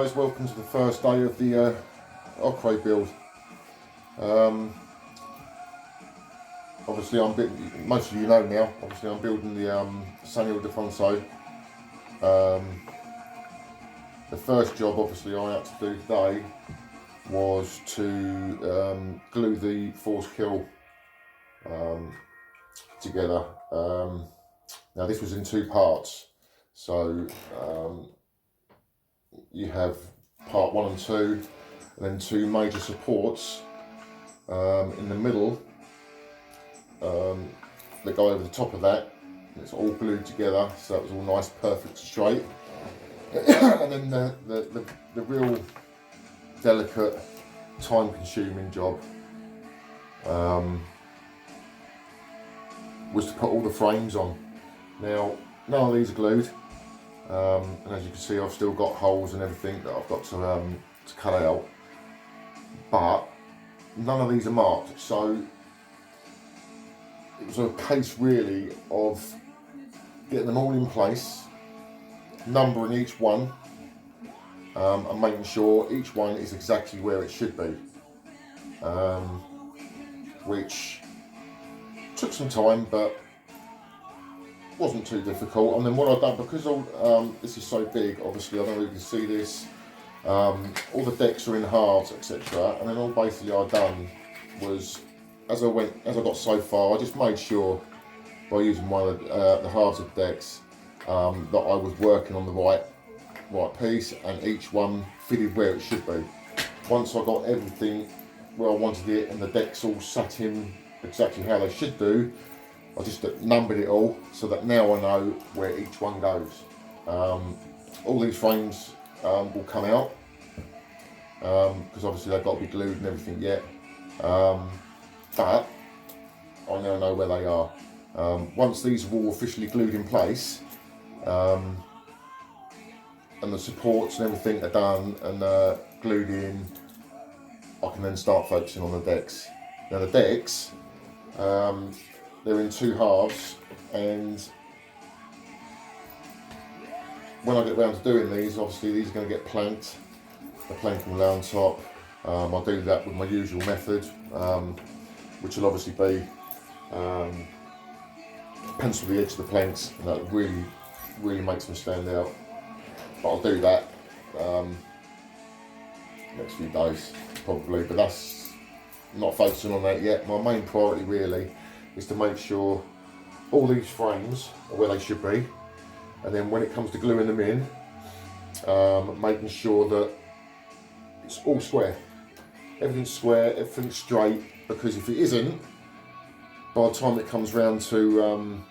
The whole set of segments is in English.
guys, welcome to the first day of the Occre build. Obviously most of you know now, obviously I'm building the San Ildefonso. The first job obviously I had to do today was to glue the force keel together. Now this was in two parts, so you have part 1 and 2, and then two major supports in the middle that go over the top of that. It's all glued together, so it was all nice, perfect, straight. And then the real delicate, time-consuming job was to put all the frames on. Now, none of these are glued, and as you can see, I've still got holes and everything that I've got to cut out, but none of these are marked, so it was a case really of getting them all in place, numbering each one, and making sure each one is exactly where it should be, which took some time but wasn't too difficult. And then what I've done, because this is so big, obviously I don't know if you can see this, all the decks are in halves, etc. And then all basically I've done was, as I got so far, I just made sure by using one of the halves of the decks that I was working on the right piece, and each one fitted where it should be. Once I got everything where I wanted it and the decks all sat in exactly how they should do, I just numbered it all so that now I know where each one goes. All these frames will come out because obviously they've got to be glued and everything yet, but I now know where they are. Once these are all officially glued in place and the supports and everything are done and glued in, I can then start focusing on the decks. Now the decks, they're in two halves, and when I get round to doing these, obviously these are going to get planked. The planking will lay on top. I'll do that with my usual method, which will obviously be pencil the edge of the planks, and that really makes them stand out. But I'll do that next few days probably, but that's not focusing on that yet. My main priority really is to make sure all these frames are where they should be, and then when it comes to gluing them in, making sure that it's all square, everything's square, everything's straight, because if it isn't, by the time it comes round to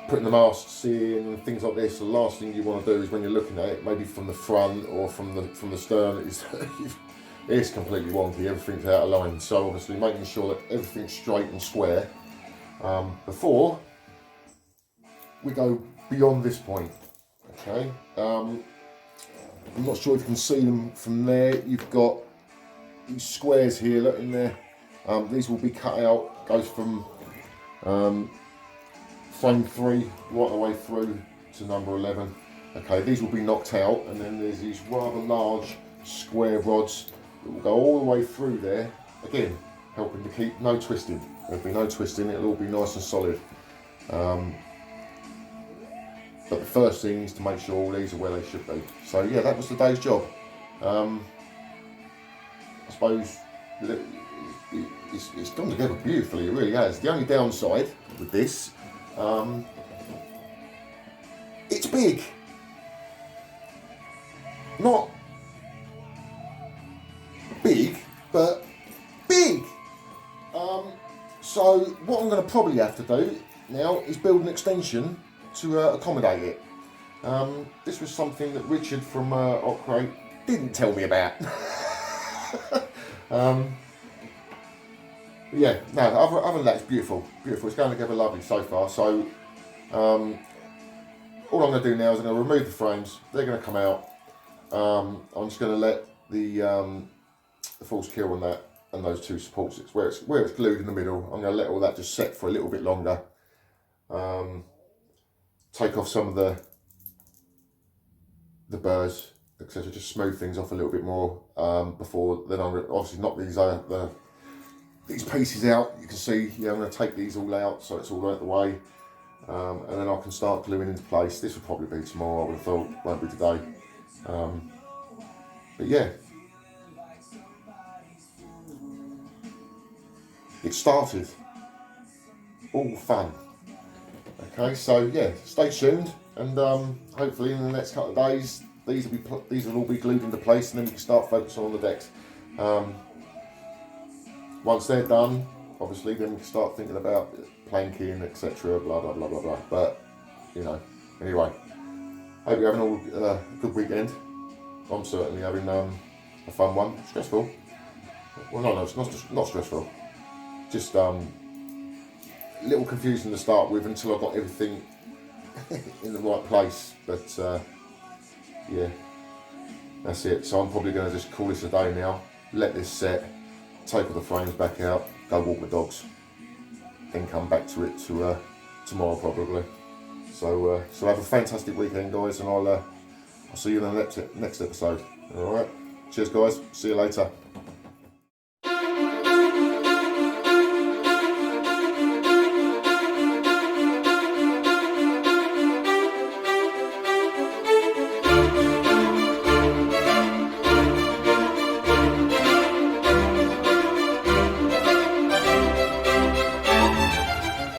putting the masts in and things like this, the last thing you want to do is, when you're looking at it, maybe from the front or from the stern, it's completely wonky, everything's out of line. So obviously making sure that everything's straight and square before we go beyond this point. Okay, I'm not sure if you can see them from there. You've got these squares here, look in there. These will be cut out, goes from frame 3 right the way through to number 11. Okay, these will be knocked out, and then there's these rather large square rods that will go all the way through there, again helping to keep no twisting. There'll be no twisting, it'll all be nice and solid. But the first thing is to make sure all these are where they should be. So yeah, that was the day's job. I suppose it's gone together beautifully, it really has. The only downside with this, it's big. Not big, but big. So what I'm going to probably have to do now is build an extension to accommodate it. This was something that Richard from Occre didn't tell me about. Yeah, no, other than that, it's beautiful. Beautiful. It's going together lovely so far. So all I'm going to do now is I'm going to remove the frames. They're going to come out. I'm just going to let the false keel on that and those two supports, where it's glued in the middle. I'm going to let all that just set for a little bit longer. Take off some of the the burrs, etc. Just smooth things off a little bit more before then. I'm obviously knock these pieces out. You can see, yeah, I'm going to take these all out so it's all out the way, and then I can start gluing into place. This will probably be tomorrow, I would have thought, won't be today. But yeah, it started. All fun. Okay, so yeah, stay tuned, and hopefully in the next couple of days these will all be glued into place, and then we can start focusing on the decks. Once they're done, obviously, then we can start thinking about planking, etc. Blah blah blah blah blah. But you know, anyway, hope you're having a good weekend. I'm certainly having a fun one. Stressful. Well, no, it's not stressful. Just a little confusing to start with until I got everything in the right place. But yeah, that's it. So I'm probably going to just call this a day now. Let this set. Take all the frames back out. Go walk my dogs. Then come back to it tomorrow probably. So have a fantastic weekend, guys, and I'll see you in the next episode. All right. Cheers, guys. See you later.